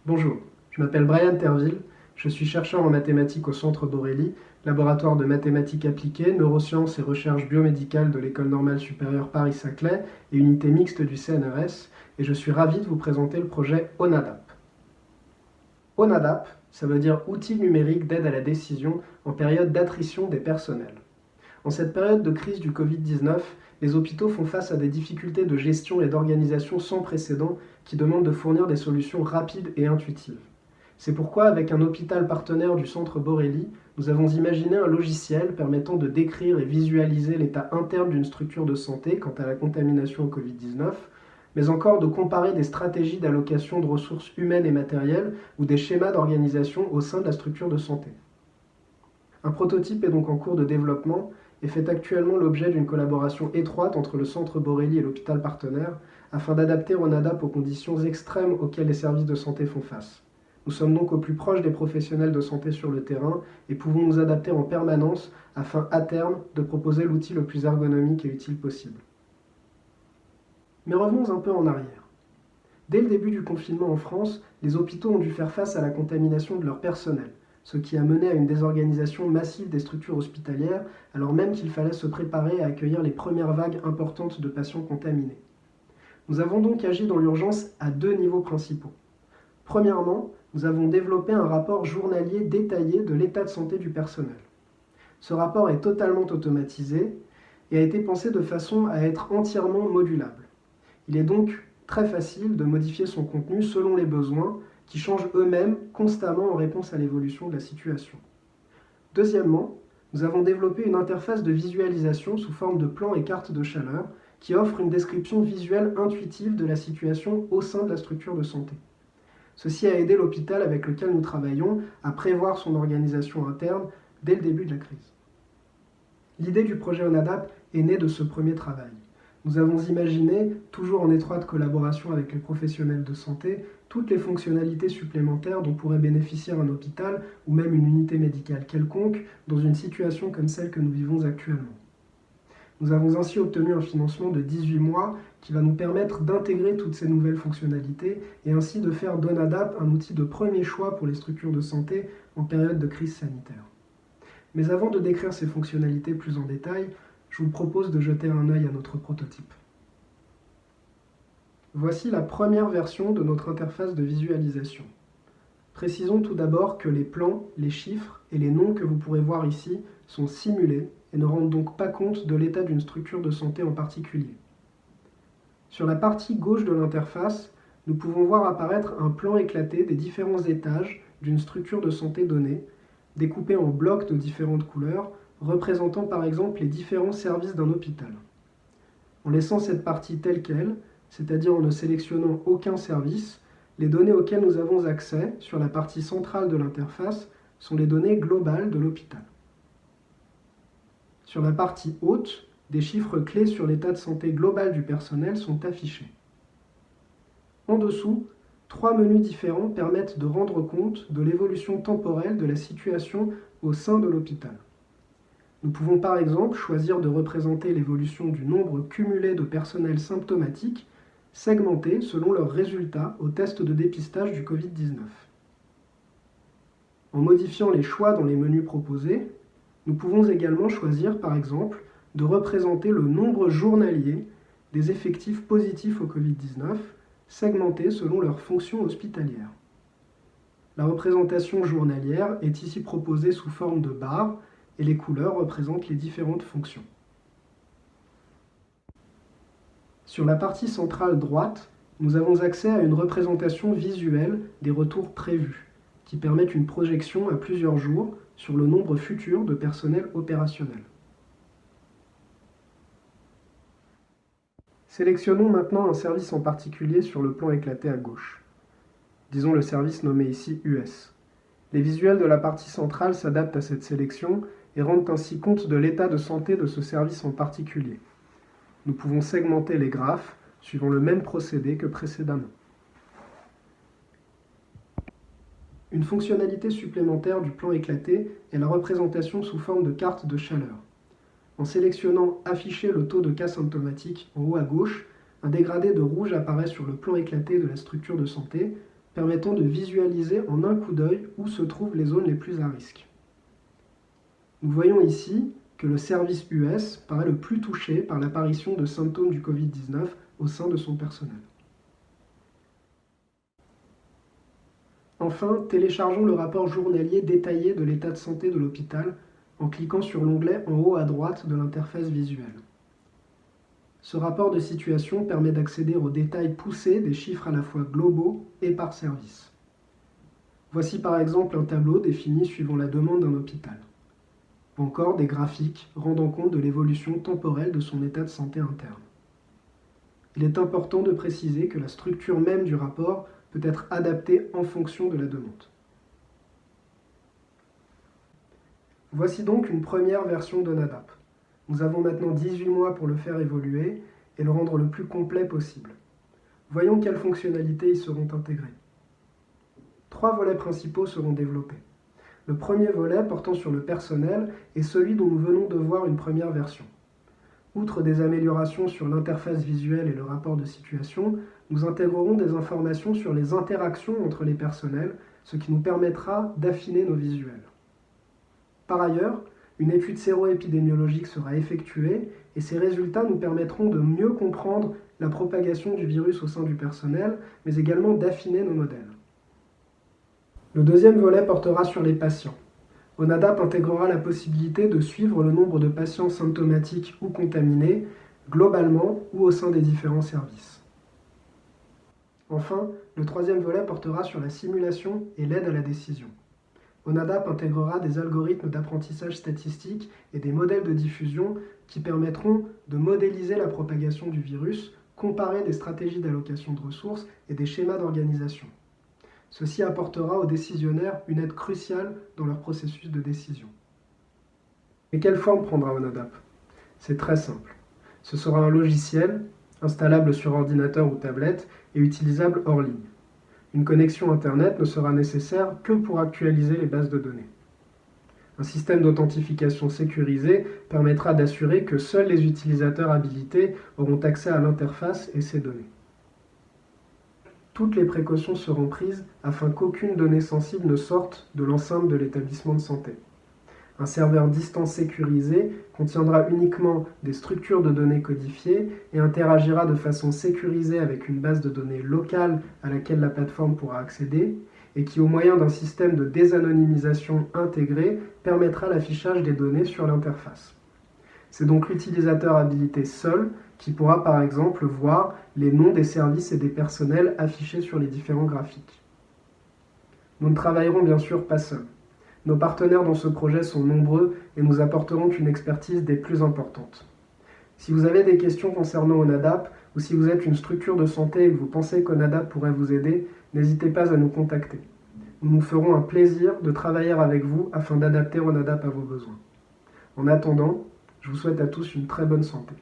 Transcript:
Bonjour, je m'appelle Brian Terville, je suis chercheur en mathématiques au Centre Borelli, laboratoire de mathématiques appliquées, neurosciences et recherche biomédicale de l'École normale supérieure Paris-Saclay et unité mixte du CNRS, et je suis ravi de vous présenter le projet ONADAP. ONADAP, ça veut dire Outil numérique d'aide à la décision en période d'attrition des personnels. En cette période de crise du Covid-19, les hôpitaux font face à des difficultés de gestion et d'organisation sans précédent qui demandent de fournir des solutions rapides et intuitives. C'est pourquoi, avec un hôpital partenaire du Centre Borelli, nous avons imaginé un logiciel permettant de décrire et visualiser l'état interne d'une structure de santé quant à la contamination au Covid-19, mais encore de comparer des stratégies d'allocation de ressources humaines et matérielles ou des schémas d'organisation au sein de la structure de santé. Un prototype est donc en cours de développement et fait actuellement l'objet d'une collaboration étroite entre le Centre Borelli et l'hôpital partenaire afin d'adapter ONADAP aux conditions extrêmes auxquelles les services de santé font face. Nous sommes donc au plus proche des professionnels de santé sur le terrain et pouvons nous adapter en permanence afin, à terme, de proposer l'outil le plus ergonomique et utile possible. Mais revenons un peu en arrière. Dès le début du confinement en France, les hôpitaux ont dû faire face à la contamination de leur personnel, ce qui a mené à une désorganisation massive des structures hospitalières, alors même qu'il fallait se préparer à accueillir les premières vagues importantes de patients contaminés. Nous avons donc agi dans l'urgence à deux niveaux principaux. Premièrement, nous avons développé un rapport journalier détaillé de l'état de santé du personnel. Ce rapport est totalement automatisé et a été pensé de façon à être entièrement modulable. Il est donc très facile de modifier son contenu selon les besoins, qui changent eux-mêmes constamment en réponse à l'évolution de la situation. Deuxièmement, nous avons développé une interface de visualisation sous forme de plans et cartes de chaleur qui offre une description visuelle intuitive de la situation au sein de la structure de santé. Ceci a aidé l'hôpital avec lequel nous travaillons à prévoir son organisation interne dès le début de la crise. L'idée du projet ONADAP est née de ce premier travail. Nous avons imaginé, toujours en étroite collaboration avec les professionnels de santé, toutes les fonctionnalités supplémentaires dont pourrait bénéficier un hôpital ou même une unité médicale quelconque dans une situation comme celle que nous vivons actuellement. Nous avons ainsi obtenu un financement de 18 mois qui va nous permettre d'intégrer toutes ces nouvelles fonctionnalités et ainsi de faire d'ONADAP un outil de premier choix pour les structures de santé en période de crise sanitaire. Mais avant de décrire ces fonctionnalités plus en détail, je vous propose de jeter un œil à notre prototype. Voici la première version de notre interface de visualisation. Précisons tout d'abord que les plans, les chiffres et les noms que vous pourrez voir ici sont simulés et ne rendent donc pas compte de l'état d'une structure de santé en particulier. Sur la partie gauche de l'interface, nous pouvons voir apparaître un plan éclaté des différents étages d'une structure de santé donnée, découpé en blocs de différentes couleurs, représentant par exemple les différents services d'un hôpital. En laissant cette partie telle qu'elle, c'est-à-dire en ne sélectionnant aucun service, les données auxquelles nous avons accès sur la partie centrale de l'interface sont les données globales de l'hôpital. Sur la partie haute, des chiffres clés sur l'état de santé global du personnel sont affichés. En dessous, 3 menus différents permettent de rendre compte de l'évolution temporelle de la situation au sein de l'hôpital. Nous pouvons par exemple choisir de représenter l'évolution du nombre cumulé de personnel symptomatique segmentés selon leurs résultats au test de dépistage du Covid-19. En modifiant les choix dans les menus proposés, nous pouvons également choisir par exemple de représenter le nombre journalier des effectifs positifs au Covid-19 segmentés selon leurs fonctions hospitalières. La représentation journalière est ici proposée sous forme de barres et les couleurs représentent les différentes fonctions. Sur la partie centrale droite, nous avons accès à une représentation visuelle des retours prévus, qui permettent une projection à plusieurs jours sur le nombre futur de personnel opérationnel. Sélectionnons maintenant un service en particulier sur le plan éclaté à gauche. Disons le service nommé ici US. Les visuels de la partie centrale s'adaptent à cette sélection et rendent ainsi compte de l'état de santé de ce service en particulier. Nous pouvons segmenter les graphes suivant le même procédé que précédemment. Une fonctionnalité supplémentaire du plan éclaté est la représentation sous forme de carte de chaleur. En sélectionnant « Afficher le taux de cas symptomatiques » en haut à gauche, un dégradé de rouge apparaît sur le plan éclaté de la structure de santé, permettant de visualiser en un coup d'œil où se trouvent les zones les plus à risque. Nous voyons ici que le service US paraît le plus touché par l'apparition de symptômes du Covid-19 au sein de son personnel. Enfin, téléchargeons le rapport journalier détaillé de l'état de santé de l'hôpital en cliquant sur l'onglet en haut à droite de l'interface visuelle. Ce rapport de situation permet d'accéder aux détails poussés des chiffres à la fois globaux et par service. Voici par exemple un tableau défini suivant la demande d'un hôpital. Ou encore des graphiques rendant compte de l'évolution temporelle de son état de santé interne. Il est important de préciser que la structure même du rapport peut être adaptée en fonction de la demande. Voici donc une première version d'ONADAP. Nous avons maintenant 18 mois pour le faire évoluer et le rendre le plus complet possible. Voyons quelles fonctionnalités y seront intégrées. 3 volets principaux seront développés. Le premier volet, portant sur le personnel, est celui dont nous venons de voir une première version. Outre des améliorations sur l'interface visuelle et le rapport de situation, nous intégrerons des informations sur les interactions entre les personnels, ce qui nous permettra d'affiner nos visuels. Par ailleurs, une étude séro-épidémiologique sera effectuée et ces résultats nous permettront de mieux comprendre la propagation du virus au sein du personnel, mais également d'affiner nos modèles. Le deuxième volet portera sur les patients. ONADAP intégrera la possibilité de suivre le nombre de patients symptomatiques ou contaminés, globalement ou au sein des différents services. Enfin, le troisième volet portera sur la simulation et l'aide à la décision. ONADAP intégrera des algorithmes d'apprentissage statistique et des modèles de diffusion qui permettront de modéliser la propagation du virus, comparer des stratégies d'allocation de ressources et des schémas d'organisation. Ceci apportera aux décisionnaires une aide cruciale dans leur processus de décision. Et quelle forme prendra ONADAP? C'est très simple. Ce sera un logiciel, installable sur ordinateur ou tablette et utilisable hors ligne. Une connexion Internet ne sera nécessaire que pour actualiser les bases de données. Un système d'authentification sécurisé permettra d'assurer que seuls les utilisateurs habilités auront accès à l'interface et ses données. Toutes les précautions seront prises afin qu'aucune donnée sensible ne sorte de l'enceinte de l'établissement de santé. Un serveur distant sécurisé contiendra uniquement des structures de données codifiées et interagira de façon sécurisée avec une base de données locale à laquelle la plateforme pourra accéder et qui, au moyen d'un système de désanonymisation intégré, permettra l'affichage des données sur l'interface. C'est donc l'utilisateur habilité seul qui pourra par exemple voir les noms des services et des personnels affichés sur les différents graphiques. Nous ne travaillerons bien sûr pas seuls. Nos partenaires dans ce projet sont nombreux et nous apporteront une expertise des plus importantes. Si vous avez des questions concernant ONADAP ou si vous êtes une structure de santé et que vous pensez qu'ONADAP pourrait vous aider, n'hésitez pas à nous contacter. Nous nous ferons un plaisir de travailler avec vous afin d'adapter ONADAP à vos besoins. En attendant, je vous souhaite à tous une très bonne santé.